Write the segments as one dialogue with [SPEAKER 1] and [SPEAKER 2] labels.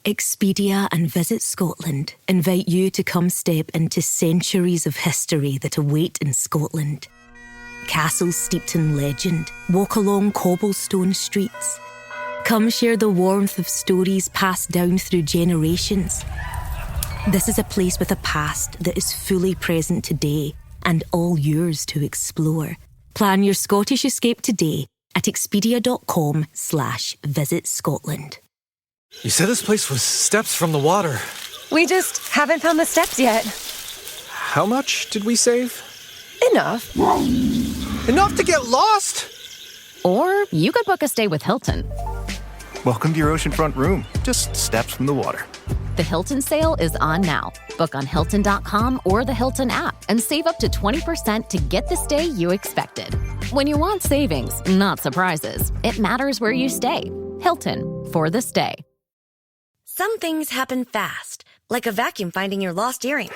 [SPEAKER 1] Expedia and Visit Scotland invite you to come step into centuries of history that await in Scotland. Castles steeped in legend walk along cobblestone streets. Come share the warmth of stories passed down through generations. This is a place with a past that is fully present today and all yours to explore. Plan your Scottish escape today at expedia.com/Visit Scotland.
[SPEAKER 2] You said this place was steps from the water.
[SPEAKER 3] We just haven't found the steps yet.
[SPEAKER 2] How much did we save?
[SPEAKER 3] Enough.
[SPEAKER 2] Enough to get lost?
[SPEAKER 4] Or you could book a stay with Hilton.
[SPEAKER 5] Welcome to your oceanfront room, just steps from the water.
[SPEAKER 4] The Hilton sale is on now. Book on Hilton.com or the Hilton app and save up to 20% to get the stay you expected. When you want savings, not surprises, it matters where you stay. Hilton, for the stay.
[SPEAKER 6] Some things happen fast, like a vacuum finding your lost earring.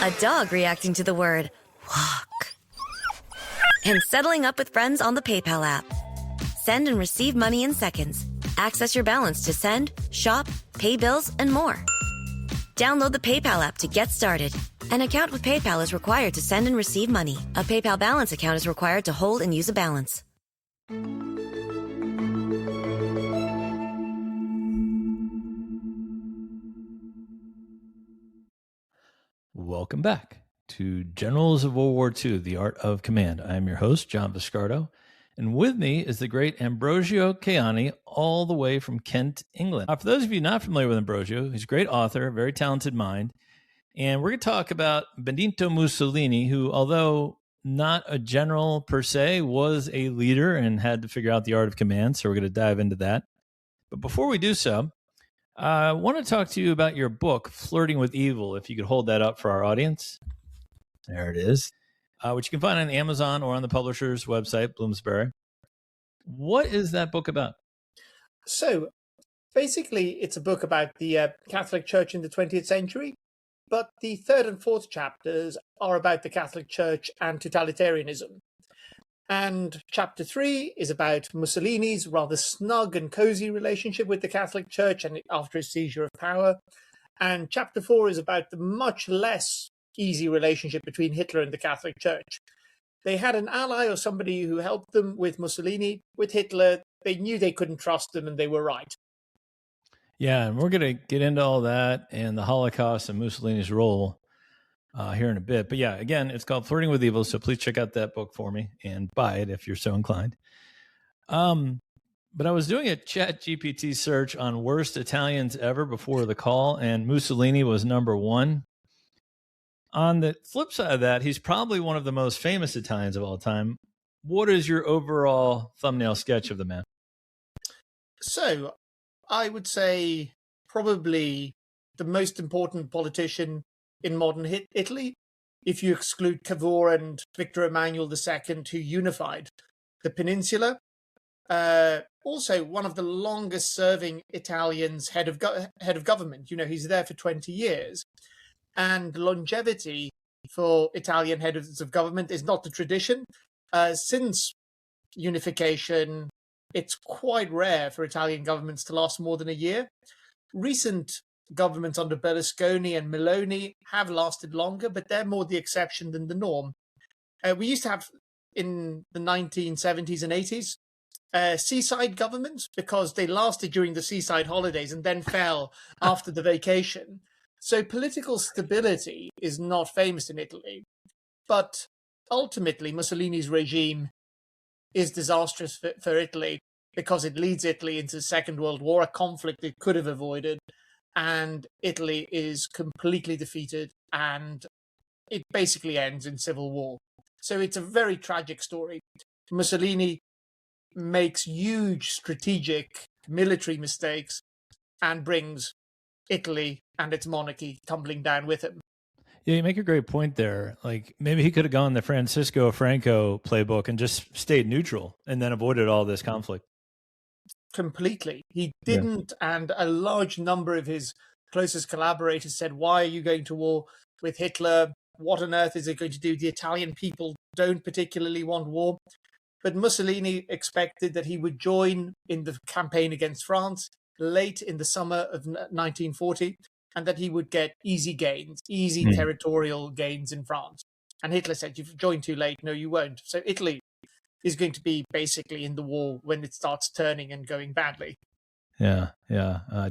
[SPEAKER 6] A dog reacting to the word walk. And settling up with friends on the PayPal app. Send and receive money in seconds. Access your balance to send, shop, pay bills, and more. Download the PayPal app to get started. An account with PayPal is required to send and receive money. A PayPal balance account is required to hold and use a balance.
[SPEAKER 7] Welcome back to Generals of World War II, The Art of Command. I'm your host, John Viscardo, and with me is the great Ambrogio Caiani, all the way from Kent, England. For those of you not familiar with Ambrogio, he's a great author, very talented mind, and we're going to talk about Benito Mussolini, who, although not a general per se, was a leader and had to figure out the art of command, so we're going to dive into that. But before we do so, I want to talk to you about your book, Flirting with Evil, if you could hold that up for our audience. There it is, which you can find on Amazon or on the publisher's website, Bloomsbury. What is that book about?
[SPEAKER 8] So, basically, it's a book about the Catholic Church in the 20th century, but the third and fourth chapters are about the Catholic Church and totalitarianism. And chapter 3 is about Mussolini's rather snug and cozy relationship with the Catholic Church and after his seizure of power. And chapter 4 is about the much less easy relationship between Hitler and the Catholic Church. They had an ally or somebody who helped them with Mussolini. With Hitler, they knew they couldn't trust him, and they were right.
[SPEAKER 7] Yeah, and we're going to get into all that and the Holocaust and Mussolini's role here in a bit. But yeah, again, it's called Flirting with Evil, so please check out that book for me and buy it if you're so inclined. But I was doing a ChatGPT search on worst Italians ever before the call, and Mussolini was number 1. On the flip side of that, he's probably one of the most famous Italians of all time. What is your overall thumbnail sketch of the man?
[SPEAKER 8] So, I would say probably the most important politician in modern Italy, if you exclude Cavour and Victor Emmanuel II, who unified the peninsula. Also, one of the longest-serving Italians head of government. You know, he's there for 20 years. And longevity for Italian heads of government is not the tradition. Since unification, it's quite rare for Italian governments to last more than a year. Recent governments under Berlusconi and Meloni have lasted longer, but they're more the exception than the norm. We used to have, in the 1970s and 80s, seaside governments because they lasted during the seaside holidays and then fell after the vacation. So political stability is not famous in Italy. But ultimately, Mussolini's regime is disastrous for Italy because it leads Italy into the Second World War, a conflict it could have avoided. And Italy is completely defeated and it basically ends in civil war. So it's a very tragic story. Mussolini makes huge strategic military mistakes and brings Italy and its monarchy tumbling down with him.
[SPEAKER 7] Yeah, you make a great point there. Like maybe he could have gone the Francisco Franco playbook and just stayed neutral and then avoided all this conflict.
[SPEAKER 8] Completely. He didn't, and a large number of his closest collaborators said, why are you going to war with Hitler? What on earth is it going to do? The Italian people don't particularly want war. But Mussolini expected that he would join in the campaign against France late in the summer of 1940, and that he would get easy gains, easy territorial gains in France. And Hitler said, "You've joined too late." No, you won't. So Italy is going to be basically in the war when it starts turning and going badly.
[SPEAKER 7] Yeah.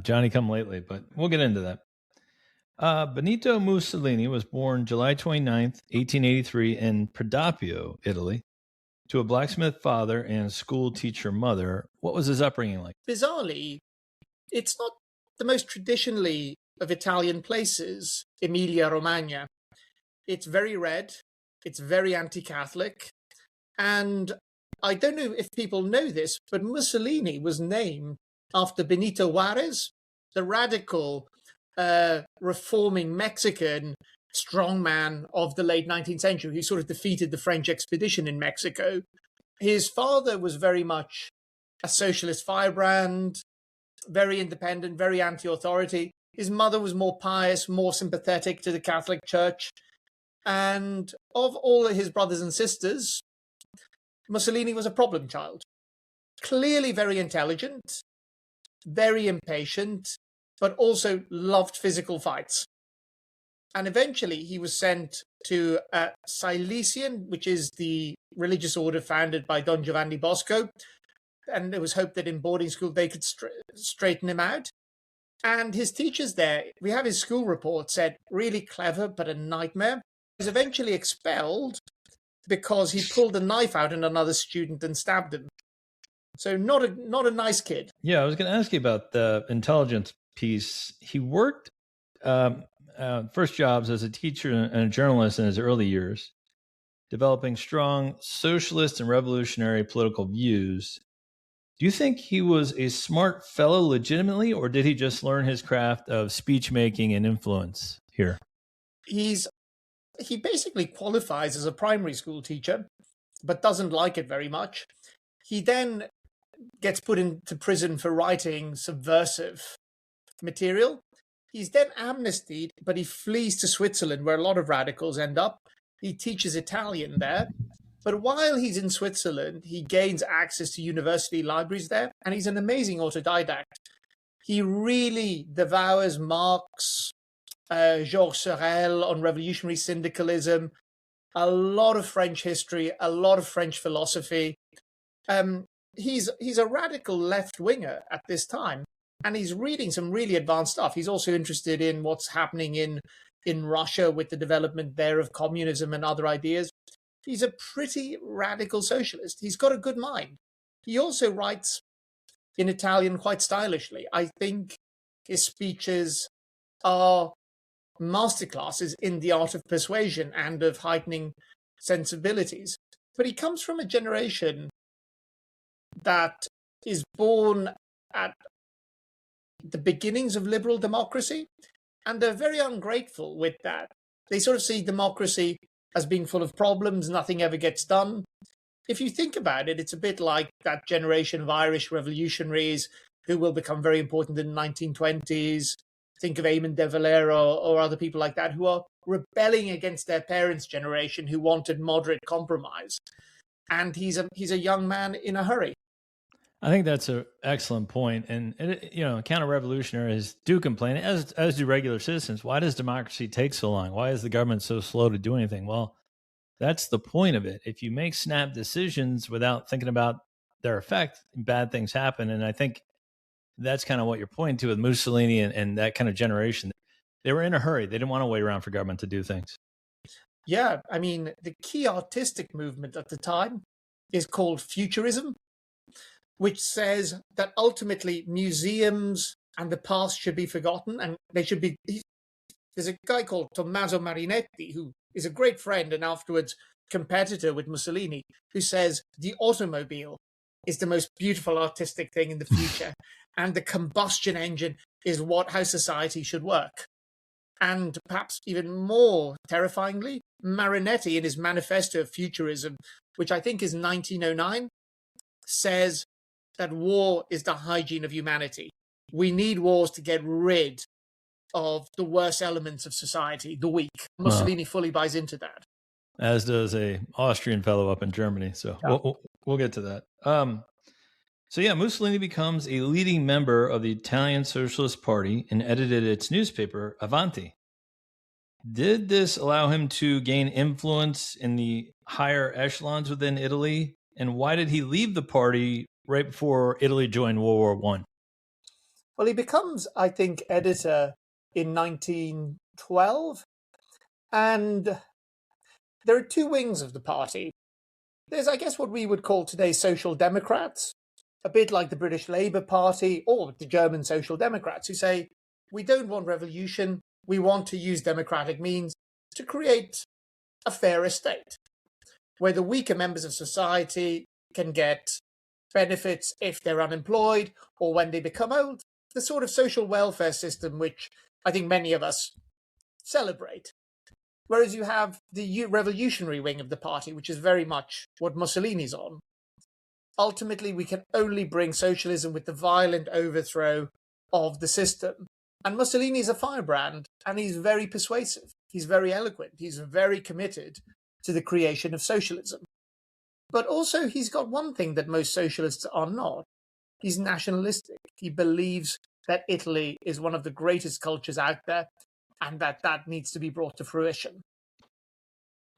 [SPEAKER 7] Johnny come lately, but we'll get into that. Benito Mussolini was born July 29th, 1883 in Prodapio, Italy, to a blacksmith father and school teacher mother. What was his upbringing like?
[SPEAKER 8] Bizarrely, it's not the most traditionally of Italian places, Emilia-Romagna. It's very red, it's very anti-Catholic, and I don't know if people know this, but Mussolini was named after Benito Juarez, the radical reforming Mexican strongman of the late 19th century who sort of defeated the French expedition in Mexico. His father was very much a socialist firebrand, very independent, very anti-authority. His mother was more pious, more sympathetic to the Catholic Church. And of all of his brothers and sisters, Mussolini was a problem child. Clearly very intelligent, very impatient, but also loved physical fights. And eventually he was sent to a Silesian, which is the religious order founded by Don Giovanni Bosco. And it was hoped that in boarding school they could straighten him out. And his teachers there, we have his school report, said, really clever, but a nightmare. He was eventually expelled because he pulled a knife out at another student and stabbed him. So not a nice kid.
[SPEAKER 7] Yeah, I was going to ask you about the intelligence piece. He worked first jobs as a teacher and a journalist in his early years, developing strong socialist and revolutionary political views. Do you think he was a smart fellow legitimately, or did he just learn his craft of speech making and influence here?
[SPEAKER 8] He basically qualifies as a primary school teacher, but doesn't like it very much. He then gets put into prison for writing subversive material. He's then amnestied, but he flees to Switzerland, where a lot of radicals end up. He teaches Italian there. But while he's in Switzerland, he gains access to university libraries there, and he's an amazing autodidact. He really devours Marx, Georges Sorel on revolutionary syndicalism, a lot of French history, a lot of French philosophy. He's a radical left-winger at this time, and he's reading some really advanced stuff. He's also interested in what's happening in Russia with the development there of communism and other ideas. He's a pretty radical socialist. He's got a good mind. He also writes in Italian quite stylishly. I think his speeches are masterclasses in the art of persuasion and of heightening sensibilities. But he comes from a generation that is born at the beginnings of liberal democracy, and they're very ungrateful with that. They sort of see democracy as being full of problems, nothing ever gets done. If you think about it, it's a bit like that generation of Irish revolutionaries who will become very important in the 1920s. Think of Eamon de Valera or other people like that who are rebelling against their parents' generation who wanted moderate compromise. And he's a young man in a hurry.
[SPEAKER 7] I think that's an excellent point. And, counter-revolutionaries do complain, as do regular citizens. Why does democracy take so long? Why is the government so slow to do anything? Well, that's the point of it. If you make snap decisions without thinking about their effect, bad things happen. And I think that's kind of what you're pointing to with Mussolini and that kind of generation. They were in a hurry. They didn't want to wait around for government to do things.
[SPEAKER 8] Yeah, I mean, the key artistic movement at the time is called Futurism, which says that ultimately museums and the past should be forgotten, and they should be. There's a guy called Tommaso Marinetti, who is a great friend and afterwards competitor with Mussolini, who says the automobile is the most beautiful artistic thing in the future, and the combustion engine is how society should work. And perhaps even more terrifyingly, Marinetti in his manifesto of futurism, which I think is 1909, says that war is the hygiene of humanity. We need wars to get rid of the worst elements of society, the weak. Mussolini fully buys into that.
[SPEAKER 7] As does a Austrian fellow up in Germany. So We'll get to that. So yeah, Mussolini becomes a leading member of the Italian Socialist Party and edited its newspaper, Avanti. Did this allow him to gain influence in the higher echelons within Italy? And why did he leave the party right before Italy joined World War One?
[SPEAKER 8] Well, he becomes, I think, editor in 1912. And there are two wings of the party. There's, I guess, what we would call today Social Democrats, a bit like the British Labour Party or the German Social Democrats, who say, we don't want revolution, we want to use democratic means to create a fairer state, where the weaker members of society can get benefits if they're unemployed or when they become old, the sort of social welfare system which I think many of us celebrate. Whereas you have the revolutionary wing of the party, which is very much what Mussolini's on. Ultimately, we can only bring socialism with the violent overthrow of the system. And Mussolini is a firebrand, and he's very persuasive. He's very eloquent. He's very committed to the creation of socialism. But also, he's got one thing that most socialists are not. He's nationalistic. He believes that Italy is one of the greatest cultures out there, and that needs to be brought to fruition.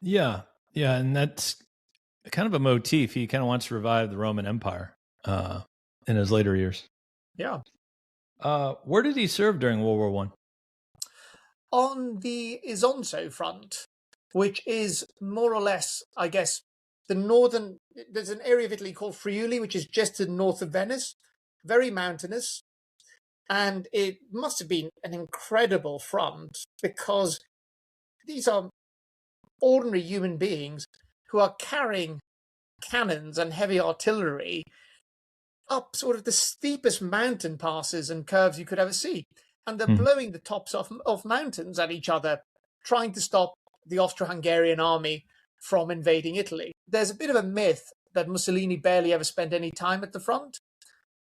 [SPEAKER 7] Yeah, and that's kind of a motif. He kind of wants to revive the Roman Empire in his later years.
[SPEAKER 8] Yeah.
[SPEAKER 7] Where did he serve during World War One?
[SPEAKER 8] On the Isonzo front, which is more or less, I guess, there's an area of Italy called Friuli, which is just to the north of Venice, very mountainous. And it must have been an incredible front because these are ordinary human beings who are carrying cannons and heavy artillery up sort of the steepest mountain passes and curves you could ever see. And they're blowing the tops of mountains at each other, trying to stop the Austro-Hungarian army from invading Italy. There's a bit of a myth that Mussolini barely ever spent any time at the front.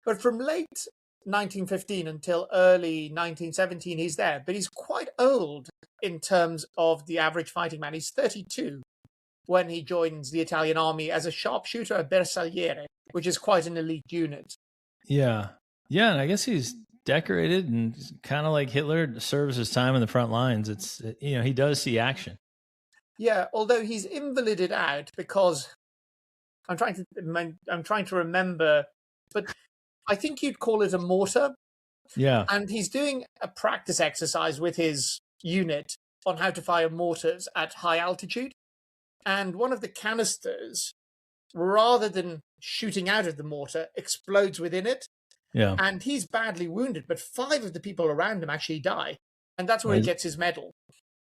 [SPEAKER 8] But from late 1915 until early 1917, he's there. But he's quite old in terms of the average fighting man. He's 32 when he joins the Italian army as a sharpshooter, a bersagliere, which is quite an elite unit.
[SPEAKER 7] Yeah, and I guess he's decorated and kind of like Hitler serves his time in the front lines. It's, he does see action.
[SPEAKER 8] Yeah, although he's invalided out because I'm trying to remember, but I think you'd call it a mortar.
[SPEAKER 7] Yeah.
[SPEAKER 8] And he's doing a practice exercise with his unit on how to fire mortars at high altitude. And one of the canisters, rather than shooting out of the mortar, explodes within it.
[SPEAKER 7] Yeah.
[SPEAKER 8] And he's badly wounded, but 5 of the people around him actually die. And that's where he gets his medal.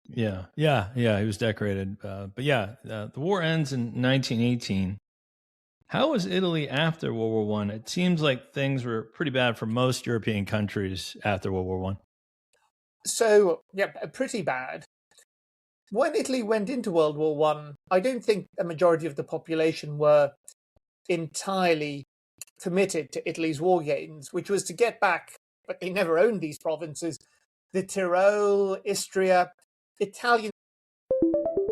[SPEAKER 7] Yeah. He was decorated. The war ends in 1918. How was Italy after World War One? It seems like things were pretty bad for most European countries after World War One.
[SPEAKER 8] So, yeah, pretty bad. When Italy went into World War One, I don't think a majority of the population were entirely committed to Italy's war gains, which was to get back, but they never owned these provinces, the Tyrol, Istria, Italian.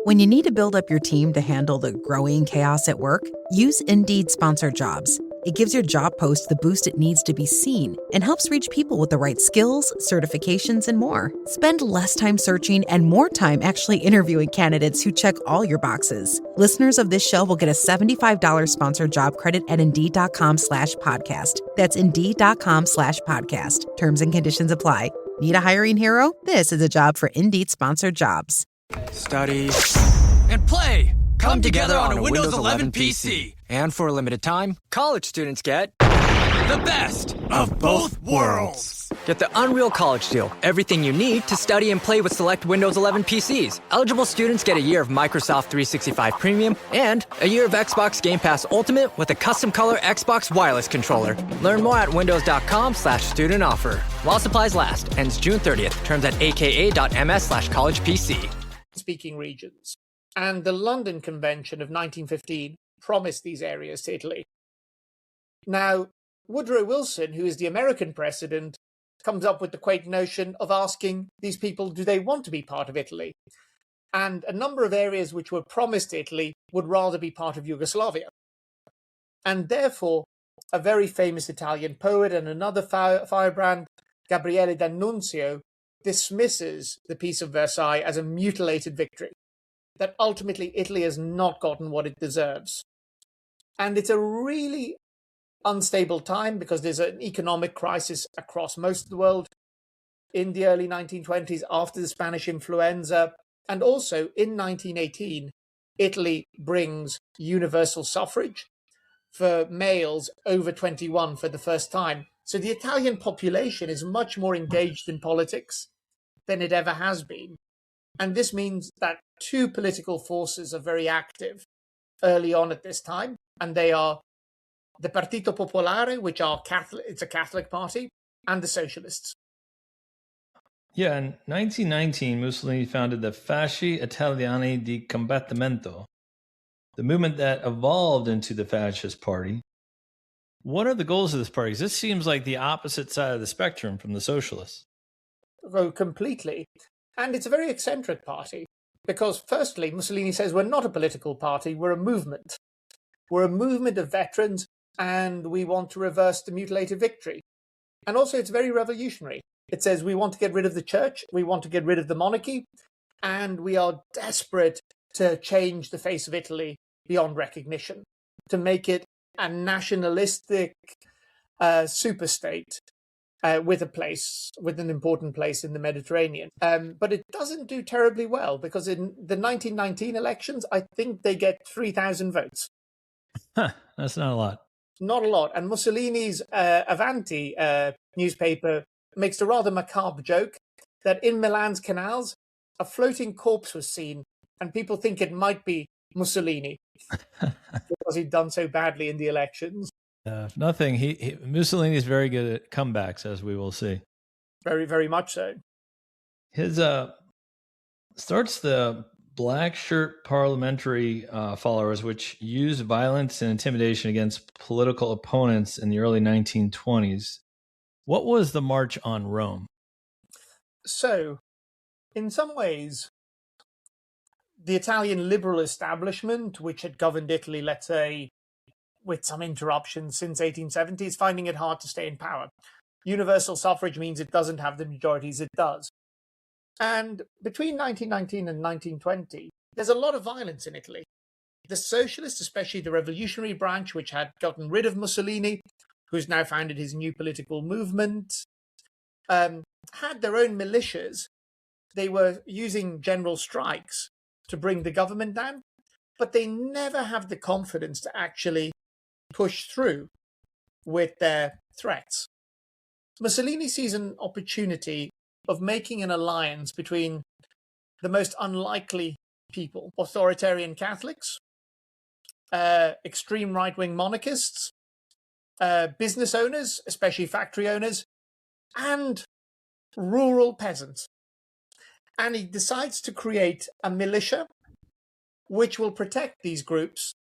[SPEAKER 9] When you need to build up your team to handle the growing chaos at work, use Indeed Sponsored Jobs. It gives your job post the boost it needs to be seen and helps reach people with the right skills, certifications, and more. Spend less time searching and more time actually interviewing candidates who check all your boxes. Listeners of this show will get a $75 sponsored job credit at Indeed.com/podcast. That's Indeed.com/podcast. Terms and conditions apply. Need a hiring hero? This is a job for Indeed Sponsored Jobs.
[SPEAKER 10] Study and play come together on a Windows 11 PC. And for a limited time, college students get the best of both worlds. Get the Unreal College Deal. Everything you need to study and play with select Windows 11 PCs. Eligible students get a year of Microsoft 365 Premium and a year of Xbox Game Pass Ultimate with a custom color Xbox wireless controller. Learn more at windows.com/student offer. While supplies last. Ends June 30th. Terms at aka.ms/collegepc.
[SPEAKER 8] Speaking regions. And the London Convention of 1915 promised these areas to Italy. Now, Woodrow Wilson, who is the American president, comes up with the quaint notion of asking these people, do they want to be part of Italy? And a number of areas which were promised to Italy would rather be part of Yugoslavia. And therefore, a very famous Italian poet and another firebrand, Gabriele D'Annunzio, dismisses the Peace of Versailles as a mutilated victory, that ultimately Italy has not gotten what it deserves. And it's a really unstable time because there's an economic crisis across most of the world in the early 1920s after the Spanish influenza. And also in 1918, Italy brings universal suffrage for males over 21 for the first time. So the Italian population is much more engaged in politics than it ever has been. And this means that two political forces are very active early on at this time, and they are the Partito Popolare, which are Catholic, it's a Catholic party, and the socialists.
[SPEAKER 7] Yeah, in 1919, Mussolini founded the Fasci Italiani di Combattimento, the movement that evolved into the Fascist Party. What are the goals of this party? 'Cause this seems like the opposite side of the spectrum from the socialists.
[SPEAKER 8] Oh, completely. And it's a very eccentric party because, firstly, Mussolini says we're not a political party, we're a movement. We're a movement of veterans and we want to reverse the mutilated victory. And also it's very revolutionary. It says we want to get rid of the church, we want to get rid of the monarchy, and we are desperate to change the face of Italy beyond recognition, to make it a nationalistic superstate with an important place in the Mediterranean. But it doesn't do terribly well because in the 1919 elections, I think they get 3,000 votes.
[SPEAKER 7] That's not a lot.
[SPEAKER 8] Not a lot. And Mussolini's Avanti newspaper makes a rather macabre joke that in Milan's canals, a floating corpse was seen, and people think it might be Mussolini because he'd done so badly in the elections.
[SPEAKER 7] If nothing, Mussolini is very good at comebacks, as we will see.
[SPEAKER 8] Very, very much so.
[SPEAKER 7] His starts the black shirt parliamentary followers, which used violence and intimidation against political opponents in the early 1920s. What was the March on Rome?
[SPEAKER 8] So, in some ways, the Italian liberal establishment, which had governed Italy, let's say, with some interruptions since 1870, is finding it hard to stay in power. Universal suffrage means it doesn't have the majorities it does. And between 1919 and 1920, there's a lot of violence in Italy. The socialists, especially the revolutionary branch, which had gotten rid of Mussolini, who's now founded his new political movement, had their own militias. They were using general strikes to bring the government down, but they never have the confidence to actually push through with their threats. Mussolini sees an opportunity of making an alliance between the most unlikely people, authoritarian Catholics, extreme right-wing monarchists, business owners, especially factory owners, and rural peasants. And he decides to create a militia which will protect these groups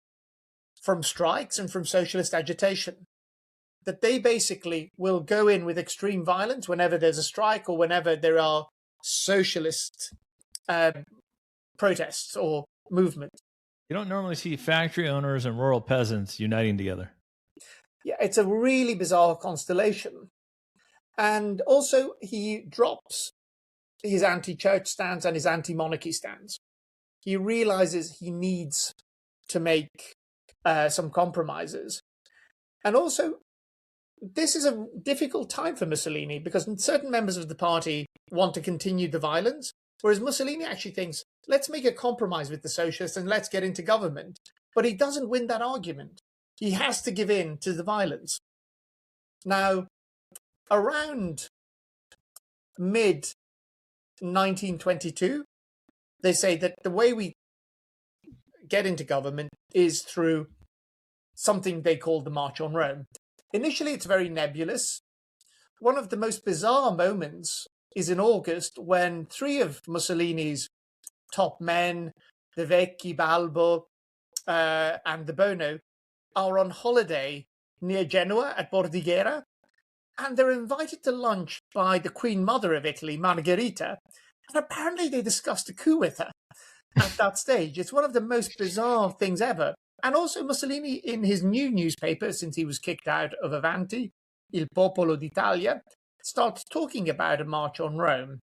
[SPEAKER 8] from strikes and from socialist agitation. That they basically will go in with extreme violence whenever there's a strike or whenever there are socialist protests or movements.
[SPEAKER 7] You don't normally see factory owners and rural peasants uniting together.
[SPEAKER 8] Yeah, it's a really bizarre constellation. And also he drops his anti-church stance and his anti-monarchy stance. He realizes he needs to make some compromises. And also, this is a difficult time for Mussolini because certain members of the party want to continue the violence, whereas Mussolini actually thinks, let's make a compromise with the socialists and let's get into government. But he doesn't win that argument. He has to give in to the violence. Now, around mid-1922, they say that the way we get into government is through something they call the March on Rome. Initially, it's very nebulous. One of the most bizarre moments is in August when three of Mussolini's top men, the Vecchi, Balbo, and the Bono, are on holiday near Genoa at Bordighera, and they're invited to lunch by the Queen Mother of Italy, Margherita, and apparently they discussed a coup with her at that stage. It's one of the most bizarre things ever. And also Mussolini, in his new newspaper, since he was kicked out of Avanti, Il Popolo d'Italia, starts talking about a march on Rome.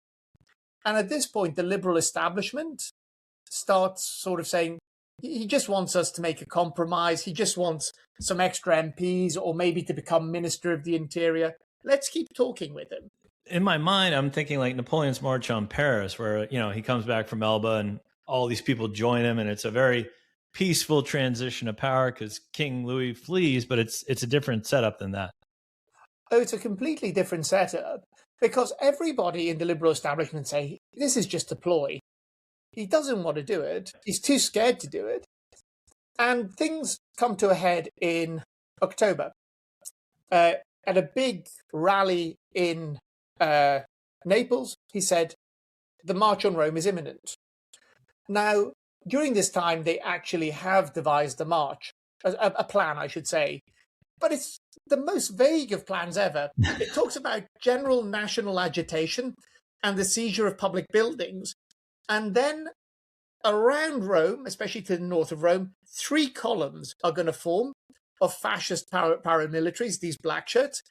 [SPEAKER 8] And at this point, the liberal establishment starts sort of saying, he just wants us to make a compromise. He just wants some extra MPs or maybe to become Minister of the Interior. Let's keep talking with him.
[SPEAKER 7] In my mind, I'm thinking like Napoleon's March on Paris, where, you know, he comes back from Elba and all these people join him, and it's a very peaceful transition of power because King Louis flees, but it's a different setup than that.
[SPEAKER 8] Oh, it's a completely different setup because everybody in the liberal establishment say, this is just a ploy. He doesn't want to do it. He's too scared to do it. And things come to a head in October at a big rally in Naples. He said, the March on Rome is imminent. Now, during this time, they actually have devised a march, a plan, I should say. But it's the most vague of plans ever. It talks about general national agitation and the seizure of public buildings. And then around Rome, especially to the north of Rome, 3 columns are going to form of fascist paramilitaries, these black shirts.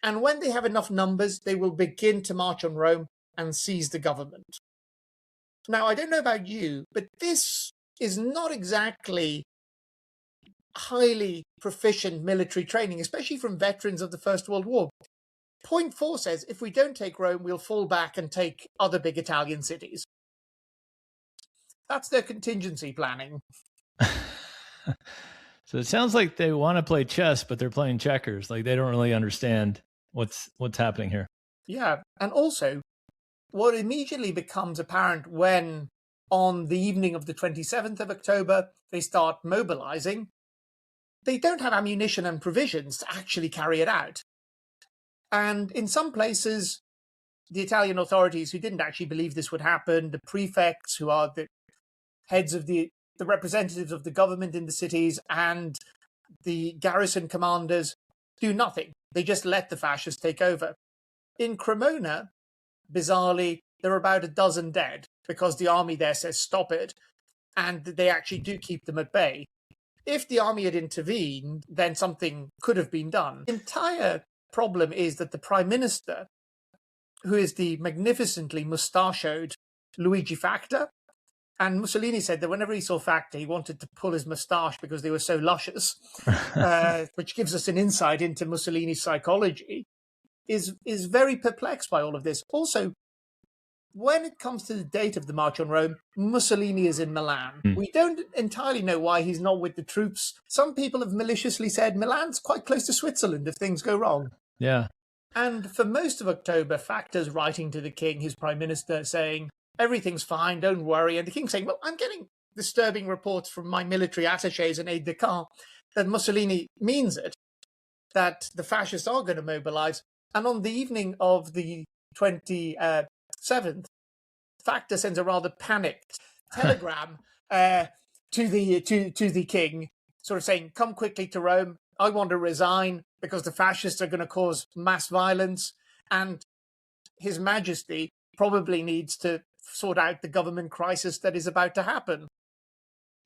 [SPEAKER 8] And when they have enough numbers, they will begin to march on Rome and seize the government. Now, I don't know about you, but this is not exactly highly proficient military training, especially from veterans of the First World War. Point 4 says, if we don't take Rome, we'll fall back and take other big Italian cities. That's their contingency planning.
[SPEAKER 7] So it sounds like they want to play chess, but they're playing checkers. Like they don't really understand what's happening here.
[SPEAKER 8] Yeah, and also what immediately becomes apparent when on the evening of the 27th of October, they start mobilizing, they don't have ammunition and provisions to actually carry it out. And in some places, the Italian authorities who didn't actually believe this would happen, the prefects who are the heads of the representatives of the government in the cities and the garrison commanders do nothing. They just let the fascists take over. In Cremona, bizarrely, there are about a dozen dead because the army there says stop it, and they actually do keep them at bay. If the army had intervened, then something could have been done. The entire problem is that the prime minister, who is the magnificently mustachioed Luigi Facta, and Mussolini said that whenever he saw Facta, he wanted to pull his moustache because they were so luscious, which gives us an insight into Mussolini's psychology, is very perplexed by all of this. Also, when it comes to the date of the March on Rome, Mussolini is in Milan. We don't entirely know why he's not with the troops. Some people have maliciously said Milan's quite close to Switzerland if things go wrong.
[SPEAKER 7] Yeah.
[SPEAKER 8] And for most of October, Facta's writing to the king, his prime minister, saying, everything's fine, don't worry. And the king's saying, well, I'm getting disturbing reports from my military attachés and aides-de-camp that Mussolini means it, that the fascists are going to mobilize. And on the evening of the 27th, Facta sends a rather panicked telegram to the king, sort of saying, come quickly to Rome. I want to resign because the fascists are going to cause mass violence. And His Majesty probably needs to sort out the government crisis that is about to happen.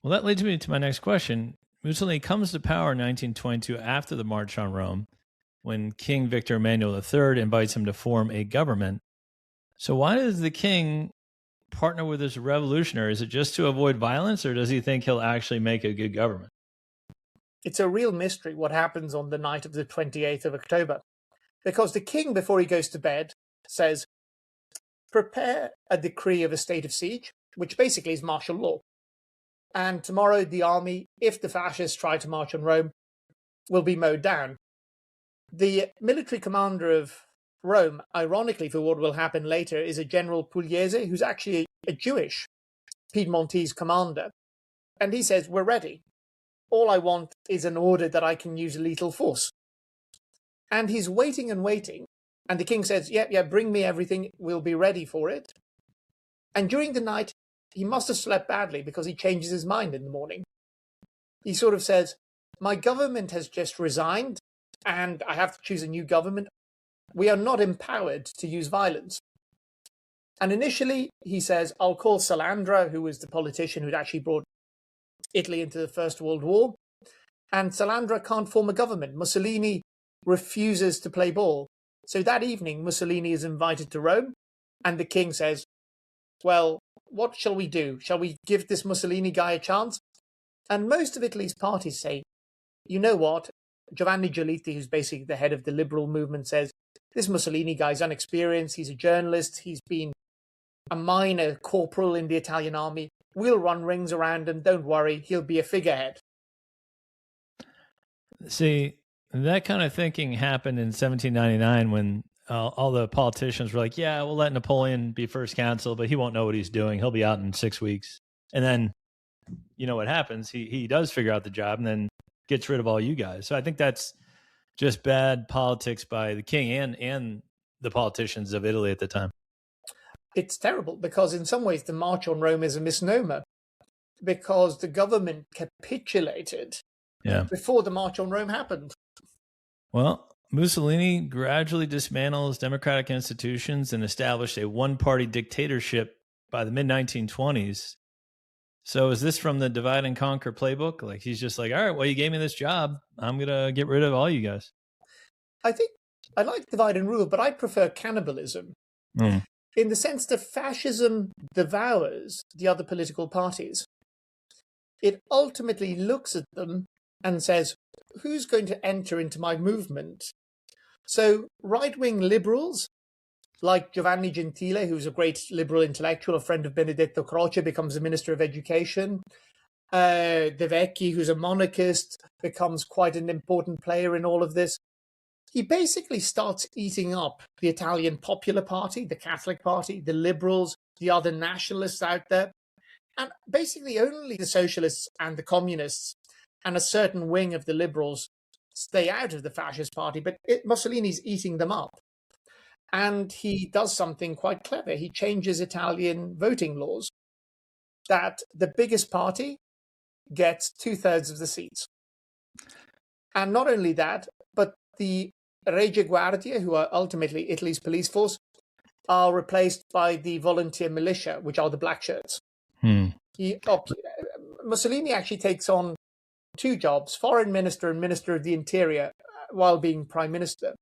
[SPEAKER 7] Well, that leads me to my next question. Mussolini comes to power in 1922 after the March on Rome, when King Victor Emmanuel III invites him to form a government. So why does the king partner with this revolutionary? Is it just to avoid violence, or does he think he'll actually make a good government?
[SPEAKER 8] It's a real mystery what happens on the night of the 28th of October, because the king, before he goes to bed, says, prepare a decree of a state of siege, which basically is martial law. And tomorrow the army, if the fascists try to march on Rome, will be mowed down. The military commander of Rome, ironically for what will happen later, is a General Pugliese, who's actually a Jewish Piedmontese commander. And he says, we're ready. All I want is an order that I can use lethal force. And he's waiting and waiting. And the king says, yeah, bring me everything. We'll be ready for it. And during the night, he must have slept badly because he changes his mind in the morning. He sort of says, my government has just resigned and I have to choose a new government. We are not empowered to use violence. And initially, he says, I'll call Salandra, who was the politician who'd actually brought Italy into the First World War. and Salandra can't form a government. Mussolini refuses to play ball. So that evening, Mussolini is invited to Rome, and the king says, well, what shall we do? Shall we give this Mussolini guy a chance? And most of Italy's parties say, you know what? Giovanni Giolitti, who's basically the head of the liberal movement, says, this Mussolini guy's unexperienced, he's a journalist, he's been a minor corporal in the Italian army. We'll run rings around him, don't worry, he'll be a figurehead.
[SPEAKER 7] See, that kind of thinking happened in 1799 when all the politicians were like, yeah, we'll let Napoleon be first consul, but he won't know what he's doing. He'll be out in 6 weeks. And then, you know what happens? He does figure out the job and then gets rid of all you guys. So I think that's just bad politics by the king and the politicians of Italy at the time.
[SPEAKER 8] It's terrible because in some ways the March on Rome is a misnomer because the government capitulated before the March on Rome happened.
[SPEAKER 7] Well, Mussolini gradually dismantles democratic institutions and established a one-party dictatorship by the mid-1920s. So is this from the divide and conquer playbook? Like he's just like, all right, well, you gave me this job. I'm going to get rid of all you guys.
[SPEAKER 8] I think I like divide and rule, but I prefer cannibalism in the sense that fascism devours the other political parties. It ultimately looks at them and says, who's going to enter into my movement? So right-wing liberals, like Giovanni Gentile, who's a great liberal intellectual, a friend of Benedetto Croce, becomes the Minister of Education. De Vecchi, who's a monarchist, becomes quite an important player in all of this. He basically starts eating up the Italian Popular Party, the Catholic Party, the liberals, the other nationalists out there. And basically only the socialists and the communists and a certain wing of the liberals stay out of the Fascist Party, but Mussolini's eating them up. And he does something quite clever. He changes Italian voting laws that the biggest party gets 2/3 of the seats. And not only that, but the Regia Guardia, who are ultimately Italy's police force, are replaced by the volunteer militia, which are the black shirts. Mussolini actually takes on 2 jobs, foreign minister and minister of the interior, while being prime minister.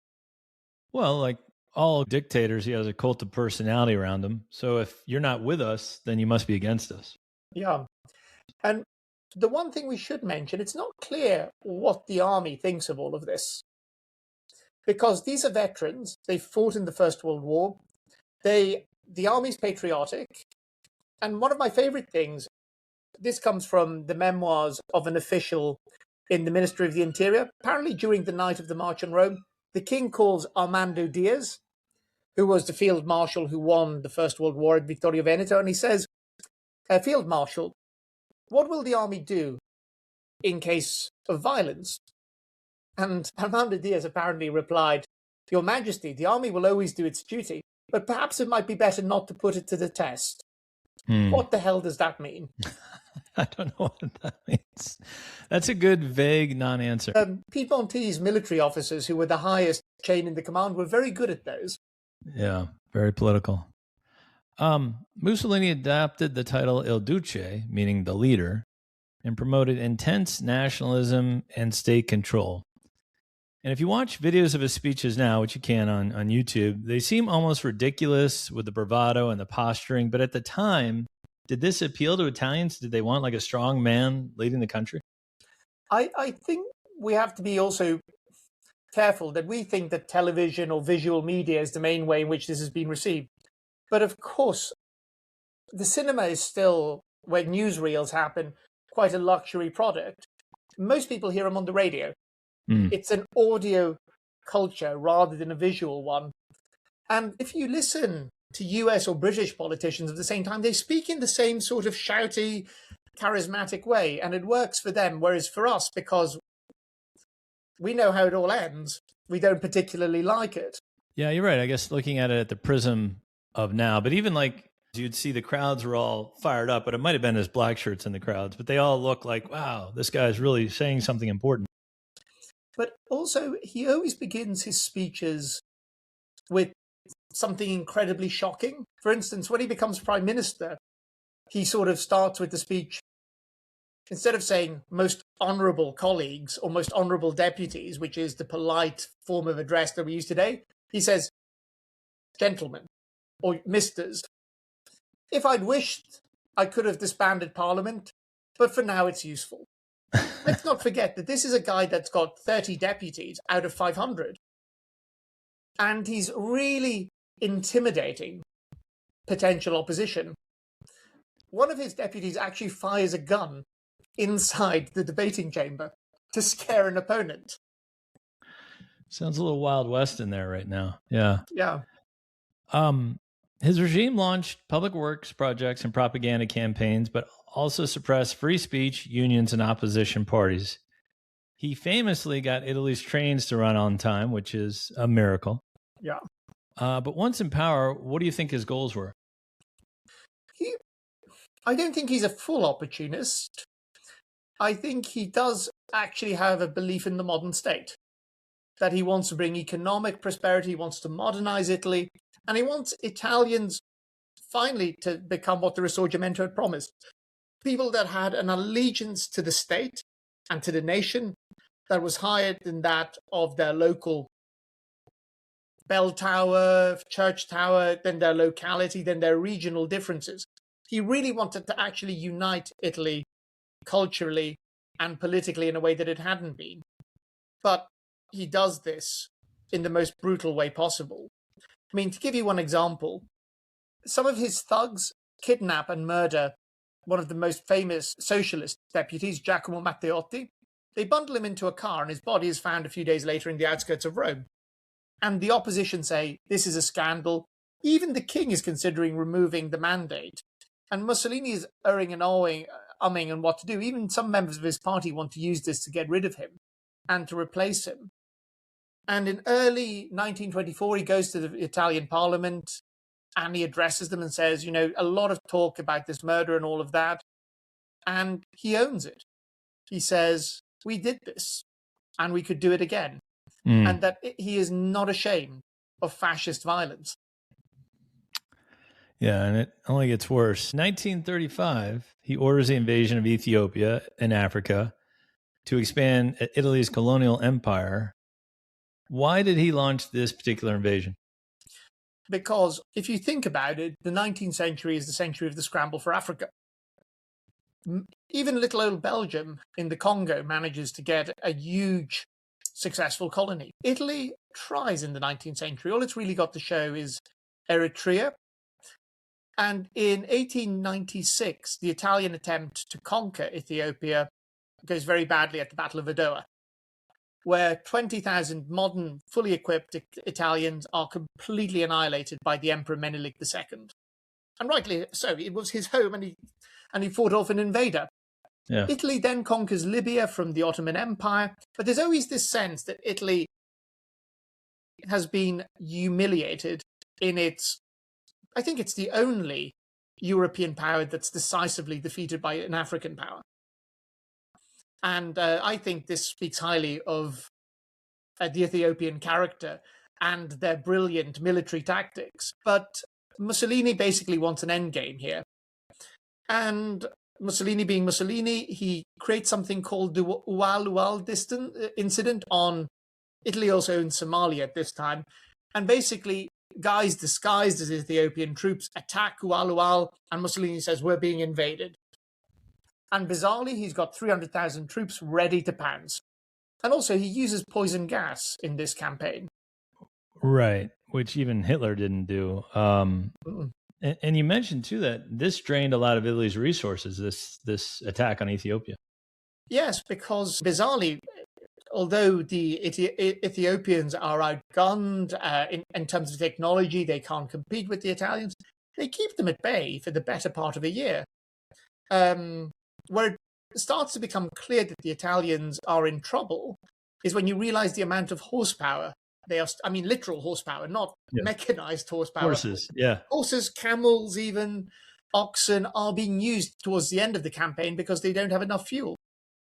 [SPEAKER 7] Well, like all dictators, he has a cult of personality around him. So if you're not with us, then you must be against us.
[SPEAKER 8] Yeah. And the one thing we should mention, it's not clear what the army thinks of all of this. Because these are veterans. They fought in the First World War. The army's patriotic. And one of my favorite things, this comes from the memoirs of an official in the Ministry of the Interior. Apparently during the night of the March on Rome, the king calls Armando Diaz, who was the field marshal who won the First World War at Vittorio Veneto, and he says, Field Marshal, what will the army do in case of violence? And Armando Diaz apparently replied, Your Majesty, the army will always do its duty, but perhaps it might be better not to put it to the test. What the hell does that mean?
[SPEAKER 7] I don't know what that means. That's a good, vague non-answer.
[SPEAKER 8] Piedmontese military officers who were the highest chain in the command were very good at those.
[SPEAKER 7] Yeah, very political. Mussolini adopted the title Il Duce, meaning the leader, and promoted intense nationalism and state control. And if you watch videos of his speeches now, which you can on YouTube, they seem almost ridiculous with the bravado and the posturing. But at the time, did this appeal to Italians? Did they want like a strong man leading the country?
[SPEAKER 8] I think we have to be also careful that we think that television or visual media is the main way in which this has been received. But of course, the cinema is still, where newsreels happen, quite a luxury product. Most people hear them on the radio. It's an audio culture rather than a visual one. And if you listen to US or British politicians at the same time, they speak in the same sort of shouty, charismatic way, and it works for them. Whereas for us, because we know how it all ends, we don't particularly like it.
[SPEAKER 7] Yeah, you're right. I guess looking at it at the prism of now, but even like you'd see the crowds were all fired up, but it might have been his black shirts in the crowds, but they all look like, wow, this guy's really saying something important.
[SPEAKER 8] But also, he always begins his speeches with something incredibly shocking. For instance, when he becomes prime minister, he sort of starts with the speech, instead of saying most honourable colleagues or most honourable deputies, which is the polite form of address that we use today, he says, gentlemen, or misters. If I'd wished, I could have disbanded Parliament, but for now it's useful. Let's not forget that this is a guy that's got 30 deputies out of 500. And he's really intimidating potential opposition. One of his deputies actually fires a gun inside the debating chamber to scare an opponent.
[SPEAKER 7] Sounds a little Wild West in there right now. Yeah.
[SPEAKER 8] Yeah.
[SPEAKER 7] His regime launched public works projects and propaganda campaigns, but also suppressed free speech, unions, and opposition parties. He famously got Italy's trains to run on time, which is a miracle.
[SPEAKER 8] Yeah.
[SPEAKER 7] But once in power, what do you think his goals were?
[SPEAKER 8] I don't think he's a full opportunist. I think he does actually have a belief in the modern state, that he wants to bring economic prosperity, he wants to modernize Italy, and he wants Italians finally to become what the Risorgimento had promised. People that had an allegiance to the state and to the nation that was higher than that of their local bell tower, church tower, than their locality, than their regional differences. He really wanted to actually unite Italy culturally and politically in a way that it hadn't been. But he does this in the most brutal way possible. I mean, to give you one example, some of his thugs kidnap and murder one of the most famous socialist deputies, Giacomo Matteotti. They bundle him into a car and his body is found a few days later in the outskirts of Rome. And the opposition say, this is a scandal. Even the king is considering removing the mandate. And Mussolini is umming on what to do. Even some members of his party want to use this to get rid of him and to replace him. And in early 1924, he goes to the Italian parliament and he addresses them and says, a lot of talk about this murder and all of that. And he owns it. He says, we did this and we could do it again. And that he is not ashamed of fascist violence.
[SPEAKER 7] Yeah, and it only gets worse. 1935, he orders the invasion of Ethiopia and Africa to expand Italy's colonial empire. Why did he launch this particular invasion?
[SPEAKER 8] Because if you think about it, the 19th century is the century of the scramble for Africa. Even little old Belgium in the Congo manages to get a huge successful colony. Italy tries in the 19th century. All it's really got to show is Eritrea. And in 1896, the Italian attempt to conquer Ethiopia goes very badly at the Battle of Adowa, where 20,000 modern, fully equipped Italians are completely annihilated by the Emperor Menelik II. And rightly so, it was his home and he fought off an invader.
[SPEAKER 7] Yeah.
[SPEAKER 8] Italy then conquers Libya from the Ottoman Empire, but there's always this sense that Italy has been humiliated in its, I think it's the only European power that's decisively defeated by an African power. And I think this speaks highly of the Ethiopian character and their brilliant military tactics. But Mussolini basically wants an endgame here. And Mussolini being Mussolini, he creates something called the Ual incident on Italy, also in Somalia at this time. And basically, guys disguised as Ethiopian troops attack Ual, and Mussolini says, we're being invaded. And bizarrely, he's got 300,000 troops ready to pounce. And also, he uses poison gas in this campaign.
[SPEAKER 7] Right, which even Hitler didn't do. And you mentioned, too, that this drained a lot of Italy's resources, this attack on Ethiopia.
[SPEAKER 8] Yes, because bizarrely, although the Ethiopians are outgunned in terms of technology, they can't compete with the Italians, they keep them at bay for the better part of a year. Where it starts to become clear that the Italians are in trouble is when you realize the amount of horsepower they are, I mean, literal horsepower, not mechanized horsepower.
[SPEAKER 7] Horses, yeah.
[SPEAKER 8] Horses, camels, even oxen are being used towards the end of the campaign because they don't have enough fuel.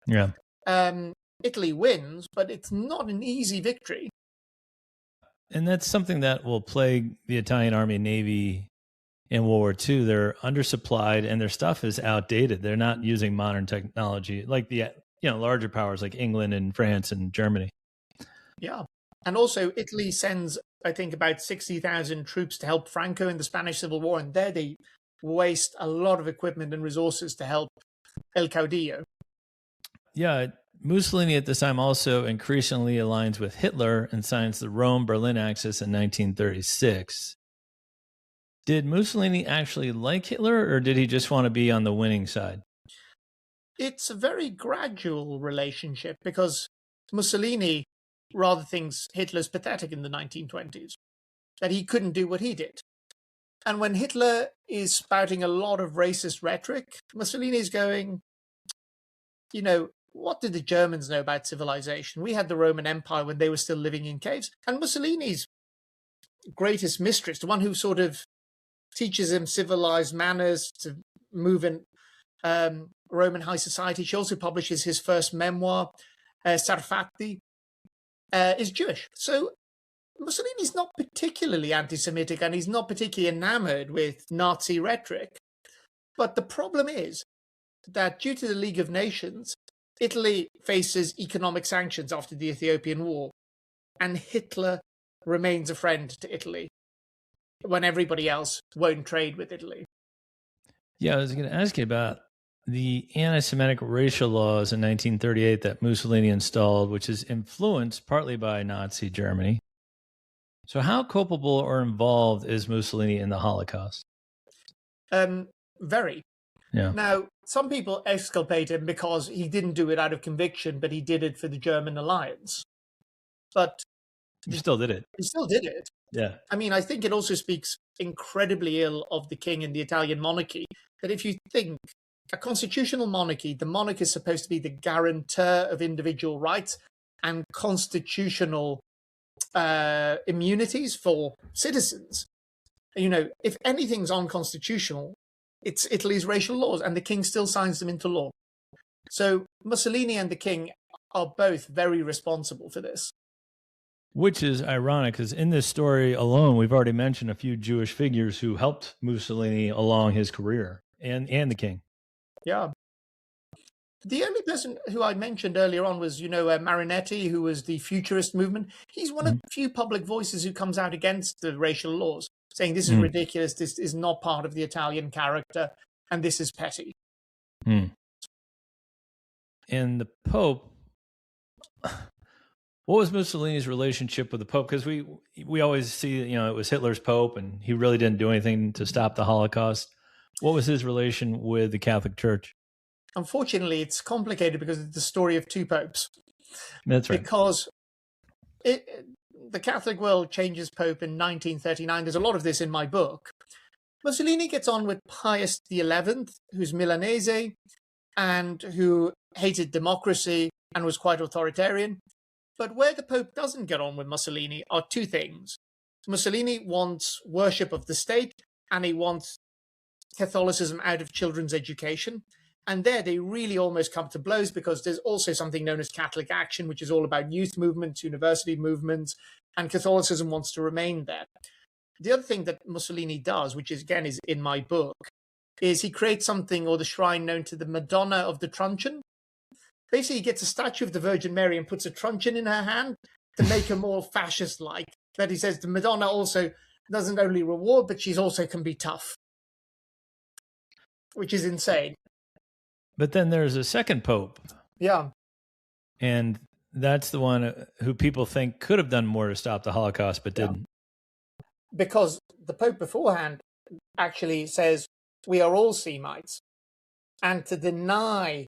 [SPEAKER 7] Yeah.
[SPEAKER 8] Italy wins, but it's not an easy victory.
[SPEAKER 7] And that's something that will plague the Italian Army and Navy in World War II, they're undersupplied and their stuff is outdated. They're not using modern technology like the larger powers like England and France and Germany.
[SPEAKER 8] Yeah. And also Italy sends, I think, about 60,000 troops to help Franco in the Spanish Civil War. And there they waste a lot of equipment and resources to help El Caudillo.
[SPEAKER 7] Yeah. Mussolini at this time also increasingly aligns with Hitler and signs the Rome-Berlin Axis in 1936. Did Mussolini actually like Hitler, or did he just want to be on the winning side?
[SPEAKER 8] It's a very gradual relationship because Mussolini rather thinks Hitler's pathetic in the 1920s, that he couldn't do what he did. And when Hitler is spouting a lot of racist rhetoric, Mussolini's going, what did the Germans know about civilization? We had the Roman Empire when they were still living in caves. And Mussolini's greatest mistress, the one who sort of teaches him civilized manners to move in Roman high society. She also publishes his first memoir, Sarfatti, is Jewish. So Mussolini's not particularly anti-Semitic and he's not particularly enamored with Nazi rhetoric. But the problem is that due to the League of Nations, Italy faces economic sanctions after the Ethiopian War, and Hitler remains a friend to Italy when everybody else won't trade with Italy.
[SPEAKER 7] Yeah, I was going to ask you about the anti-Semitic racial laws in 1938 that Mussolini installed, which is influenced partly by Nazi Germany. So how culpable or involved is Mussolini in the Holocaust?
[SPEAKER 8] Very.
[SPEAKER 7] Yeah.
[SPEAKER 8] Now, some people exculpate him because he didn't do it out of conviction, but he did it for the German alliance. But
[SPEAKER 7] he still did it.
[SPEAKER 8] He still did it.
[SPEAKER 7] Yeah.
[SPEAKER 8] I mean, I think it also speaks incredibly ill of the king and the Italian monarchy, that if you think a constitutional monarchy, the monarch is supposed to be the guarantor of individual rights and constitutional immunities for citizens. If anything's unconstitutional, it's Italy's racial laws, and the king still signs them into law. So Mussolini and the king are both very responsible for this.
[SPEAKER 7] Which is ironic, because in this story alone, we've already mentioned a few Jewish figures who helped Mussolini along his career, and the king.
[SPEAKER 8] Yeah. The only person who I mentioned earlier on was, Marinetti, who was the futurist movement. He's one of the few public voices who comes out against the racial laws, saying this is ridiculous, this is not part of the Italian character, and this is petty.
[SPEAKER 7] And the Pope, what was Mussolini's relationship with the Pope? Because we always see, it was Hitler's Pope, and he really didn't do anything to stop the Holocaust. What was his relation with the Catholic Church?
[SPEAKER 8] Unfortunately, it's complicated because it's the story of two popes.
[SPEAKER 7] That's right.
[SPEAKER 8] Because the Catholic world changes Pope in 1939. There's a lot of this in my book. Mussolini gets on with Pius XI, who's Milanese and who hated democracy and was quite authoritarian. But where the Pope doesn't get on with Mussolini are two things. Mussolini wants worship of the state, and he wants Catholicism out of children's education. And there they really almost come to blows, because there's also something known as Catholic Action, which is all about youth movements, university movements, and Catholicism wants to remain there. The other thing that Mussolini does, which is in my book, is he creates something, or the shrine known to the Madonna of the Truncheon. Basically, he gets a statue of the Virgin Mary and puts a truncheon in her hand to make her more fascist-like. That he says the Madonna also doesn't only reward, but she's also can be tough, which is insane.
[SPEAKER 7] But then there's a second Pope.
[SPEAKER 8] Yeah.
[SPEAKER 7] And that's the one who people think could have done more to stop the Holocaust, but didn't.
[SPEAKER 8] Because the Pope beforehand actually says, we are all Semites. And to deny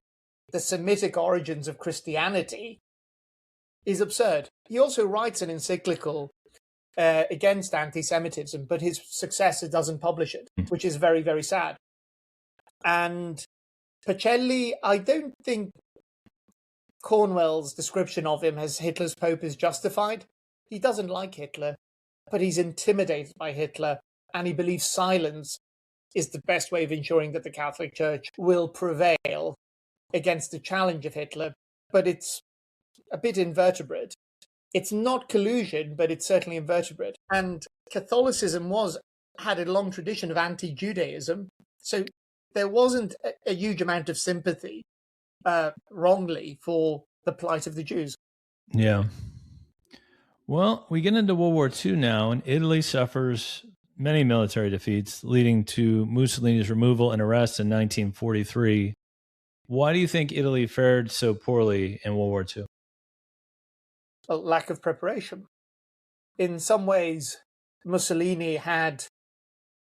[SPEAKER 8] the Semitic origins of Christianity is absurd. He also writes an encyclical against anti-Semitism, but his successor doesn't publish it, which is very, very sad. And Pacelli, I don't think Cornwell's description of him as Hitler's Pope is justified. He doesn't like Hitler, but he's intimidated by Hitler, and he believes silence is the best way of ensuring that the Catholic Church will prevail against the challenge of Hitler. But it's a bit invertebrate. It's not collusion, but it's certainly invertebrate. And Catholicism was had a long tradition of anti-Judaism, so there wasn't a huge amount of sympathy, wrongly, for the plight of the Jews.
[SPEAKER 7] Yeah. Well, we get into World War II now, and Italy suffers many military defeats, leading to Mussolini's removal and arrest in 1943. Why do you think Italy fared so poorly in World War II?
[SPEAKER 8] A lack of preparation. In some ways, Mussolini had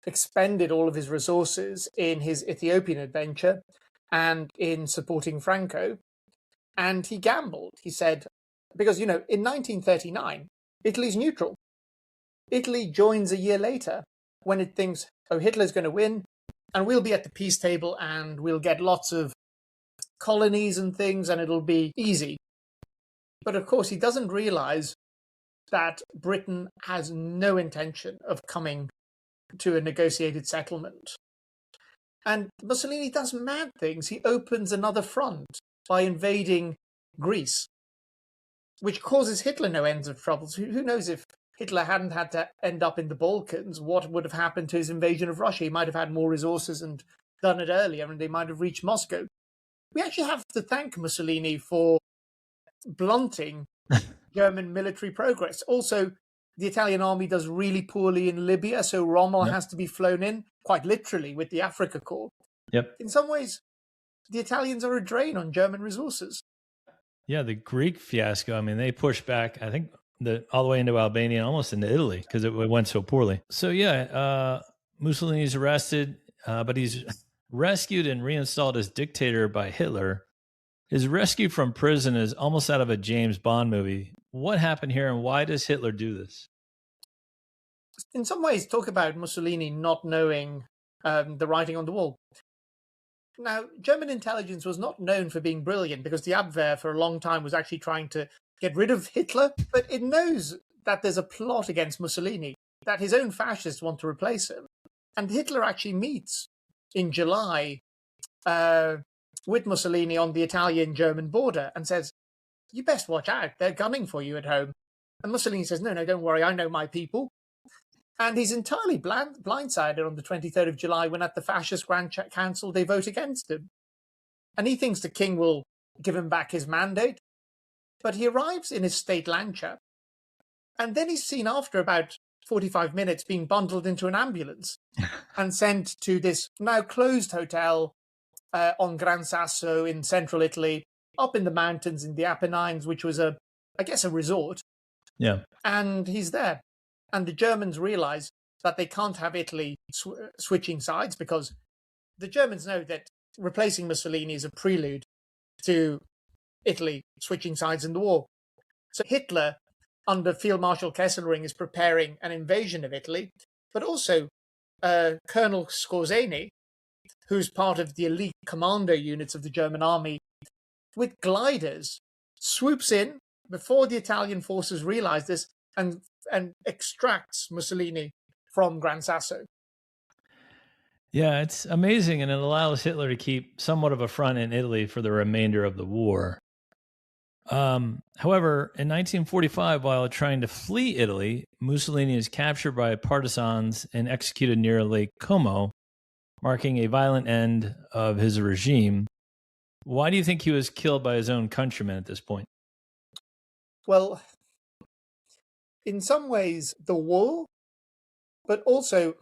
[SPEAKER 8] expended all of his resources in his Ethiopian adventure and in supporting Franco, and he gambled. He said, because, in 1939, Italy's neutral. Italy joins a year later when it thinks, oh, Hitler's going to win, and we'll be at the peace table, and we'll get lots of colonies and things, and it'll be easy. But of course, he doesn't realize that Britain has no intention of coming to a negotiated settlement. And Mussolini does mad things. He opens another front by invading Greece, which causes Hitler no ends of troubles. Who knows, if Hitler hadn't had to end up in the Balkans, what would have happened to his invasion of Russia? He might have had more resources and done it earlier, and they might have reached Moscow. We actually have to thank Mussolini for blunting German military progress. Also, the Italian army does really poorly in Libya, so Rommel has to be flown in, quite literally, with the Africa Corps.
[SPEAKER 7] Yep.
[SPEAKER 8] In some ways, the Italians are a drain on German resources.
[SPEAKER 7] Yeah, the Greek fiasco, I mean, they pushed back, I think, all the way into Albania and almost into Italy because it went so poorly. So, yeah, Mussolini's arrested, but he's rescued and reinstalled as dictator by Hitler. His rescue from prison is almost out of a James Bond movie. What happened here, and why does Hitler do this?
[SPEAKER 8] In some ways, talk about Mussolini not knowing the writing on the wall. Now, German intelligence was not known for being brilliant because the Abwehr for a long time was actually trying to get rid of Hitler, but it knows that there's a plot against Mussolini, that his own fascists want to replace him. And Hitler actually meets in July with Mussolini on the Italian-German border and says, you best watch out, they're gunning for you at home. And Mussolini says, no, don't worry, I know my people. And he's entirely blindsided on the 23rd of July when at the Fascist Grand Council they vote against him. And he thinks the king will give him back his mandate. But he arrives in his state Lancia. And then he's seen after about 45 minutes being bundled into an ambulance and sent to this now closed hotel on Gran Sasso in central Italy, up in the mountains in the Apennines, which was a resort.
[SPEAKER 7] Yeah.
[SPEAKER 8] And he's there. And the Germans realize that they can't have Italy switching sides because the Germans know that replacing Mussolini is a prelude to Italy switching sides in the war. So Hitler, under Field Marshal Kesselring, is preparing an invasion of Italy, but also Colonel Skorzeny, who's part of the elite commando units of the German army, with gliders, swoops in before the Italian forces realize this and extracts Mussolini from Gran Sasso.
[SPEAKER 7] Yeah, it's amazing, and it allows Hitler to keep somewhat of a front in Italy for the remainder of the war. However, in 1945, while trying to flee Italy, Mussolini is captured by partisans and executed near Lake Como, marking a violent end of his regime. Why do you think he was killed by his own countrymen at this point?
[SPEAKER 8] Well, in some ways, the war, but also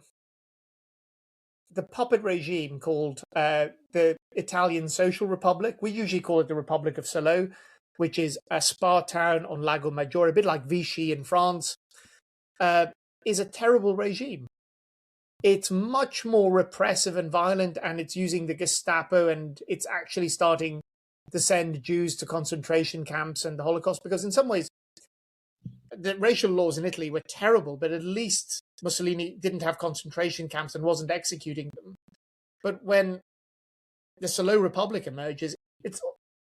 [SPEAKER 8] the puppet regime called the Italian Social Republic. We usually call it the Republic of Salo, which is a spa town on Lago Maggiore, a bit like Vichy in France, is a terrible regime. It's much more repressive and violent, and it's using the Gestapo, and it's actually starting to send Jews to concentration camps and the Holocaust, because in some ways, the racial laws in Italy were terrible, but at least Mussolini didn't have concentration camps and wasn't executing them. But when the Salo Republic emerges, it's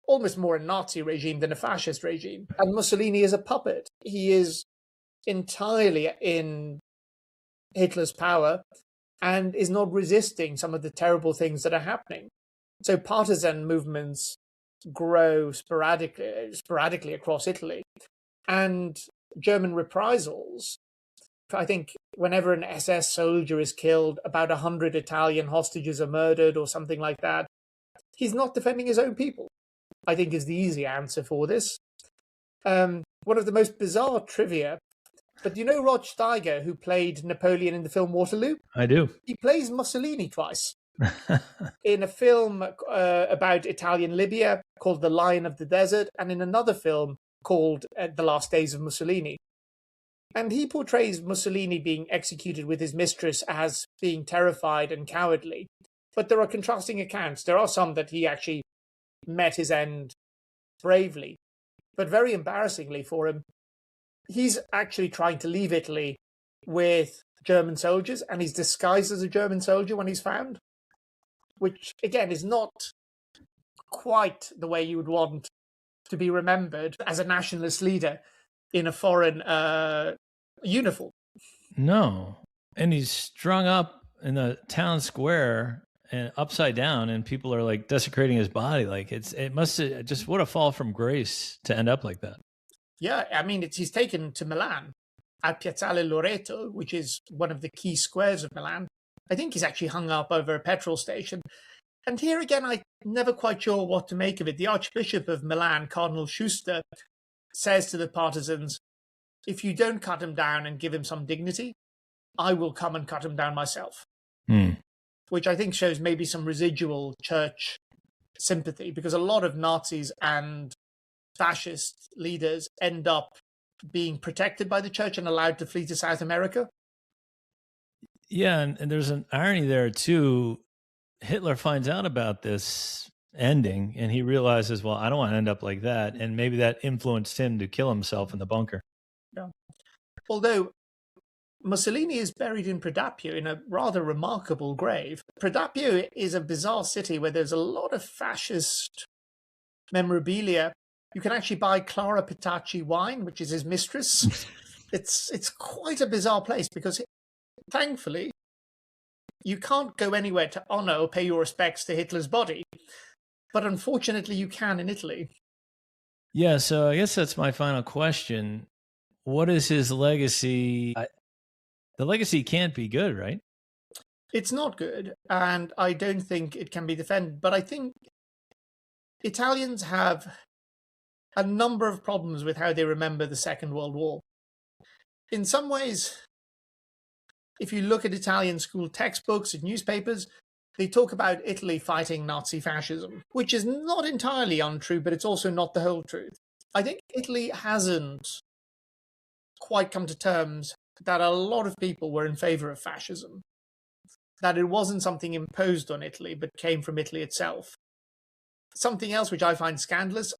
[SPEAKER 8] almost more a Nazi regime than a fascist regime. And Mussolini is a puppet. He is entirely in Hitler's power and is not resisting some of the terrible things that are happening. So partisan movements grow sporadically across Italy. And German reprisals I think whenever an SS soldier is killed, about 100 Italian hostages are murdered or something like that. He's not defending his own people, I think, is the easy answer for this. One of the most bizarre trivia, but do you know Rod Steiger, who played Napoleon in the film Waterloo?
[SPEAKER 7] I do.
[SPEAKER 8] He plays Mussolini twice. In a film about Italian Libya called The Lion of the Desert, and in another film called The Last Days of Mussolini. And he portrays Mussolini being executed with his mistress as being terrified and cowardly. But there are contrasting accounts. There are some that he actually met his end bravely. But very embarrassingly for him, he's actually trying to leave Italy with German soldiers, and he's disguised as a German soldier when he's found, which, again, is not quite the way you would want to be remembered as a nationalist leader in a foreign uniform.
[SPEAKER 7] No. And he's strung up in the town square and upside down, and people are like desecrating his body. Like it must just, what a fall from grace to end up like that.
[SPEAKER 8] Yeah, I mean, he's taken to Milan at Piazzale Loreto, which is one of the key squares of Milan. I think he's actually hung up over a petrol station. And here again, I'm never quite sure what to make of it. The Archbishop of Milan, Cardinal Schuster, says to the partisans, if you don't cut him down and give him some dignity, I will come and cut him down myself. Which I think shows maybe some residual church sympathy, because a lot of Nazis and fascist leaders end up being protected by the church and allowed to flee to South America.
[SPEAKER 7] Yeah, and there's an irony there too. Hitler finds out about this ending and he realizes, well, I don't want to end up like that. And maybe that influenced him to kill himself in the bunker.
[SPEAKER 8] Yeah. Although Mussolini is buried in Predapio in a rather remarkable grave. Predapio is a bizarre city where there's a lot of fascist memorabilia. You can actually buy Clara Petacci wine, which is his mistress. It's quite a bizarre place because, thankfully, you can't go anywhere to honor or pay your respects to Hitler's body. But unfortunately, you can in Italy.
[SPEAKER 7] Yeah, so I guess that's my final question. What is his legacy? The legacy can't be good, right?
[SPEAKER 8] It's not good, and I don't think it can be defended. But I think Italians have a number of problems with how they remember the Second World War. In some ways, if you look at Italian school textbooks and newspapers, they talk about Italy fighting Nazi fascism, which is not entirely untrue, but it's also not the whole truth. I think Italy hasn't quite come to terms that a lot of people were in favor of fascism, that it wasn't something imposed on Italy, but came from Italy itself. Something else which I find scandalous,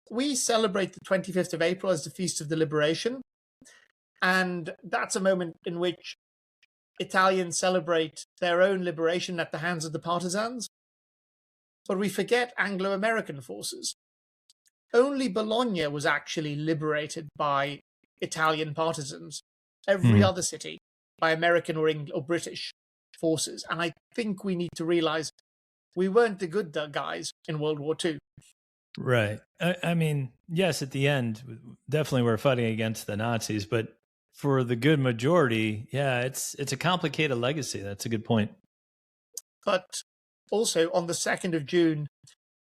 [SPEAKER 8] we celebrate the 25th of April as the Feast of the Liberation, and that's a moment in which Italians celebrate their own liberation at the hands of the partisans. But we forget Anglo-American forces. Only Bologna was actually liberated by Italian partisans. Every other city by American or British forces. And I think we need to realize we weren't the good guys in World War II.
[SPEAKER 7] Right. I mean, yes, at the end, definitely we're fighting against the Nazis, but for the good majority, yeah, it's a complicated legacy. That's a good point.
[SPEAKER 8] But also on the 2nd of June,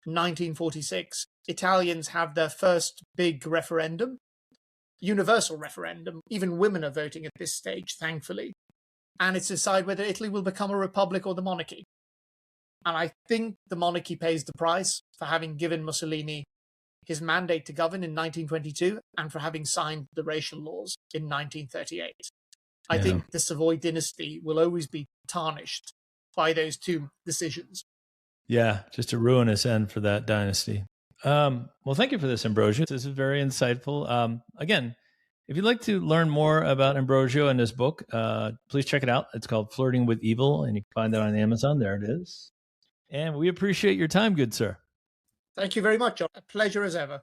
[SPEAKER 8] 1946, Italians have their first big referendum, universal referendum. Even women are voting at this stage, thankfully. And it's to decide whether Italy will become a republic or the monarchy. And I think the monarchy pays the price for having given Mussolini his mandate to govern in 1922 and for having signed the racial laws in 1938. I think the Savoy dynasty will always be tarnished by those two decisions.
[SPEAKER 7] Yeah, just a ruinous end for that dynasty. Well, thank you for this, Ambrogio. This is very insightful. Again, if you'd like to learn more about Ambrogio and his book, please check it out. It's called Flirting with Evil, and you can find that on Amazon. There it is. And we appreciate your time, good sir.
[SPEAKER 8] Thank you very much, John. A pleasure as ever.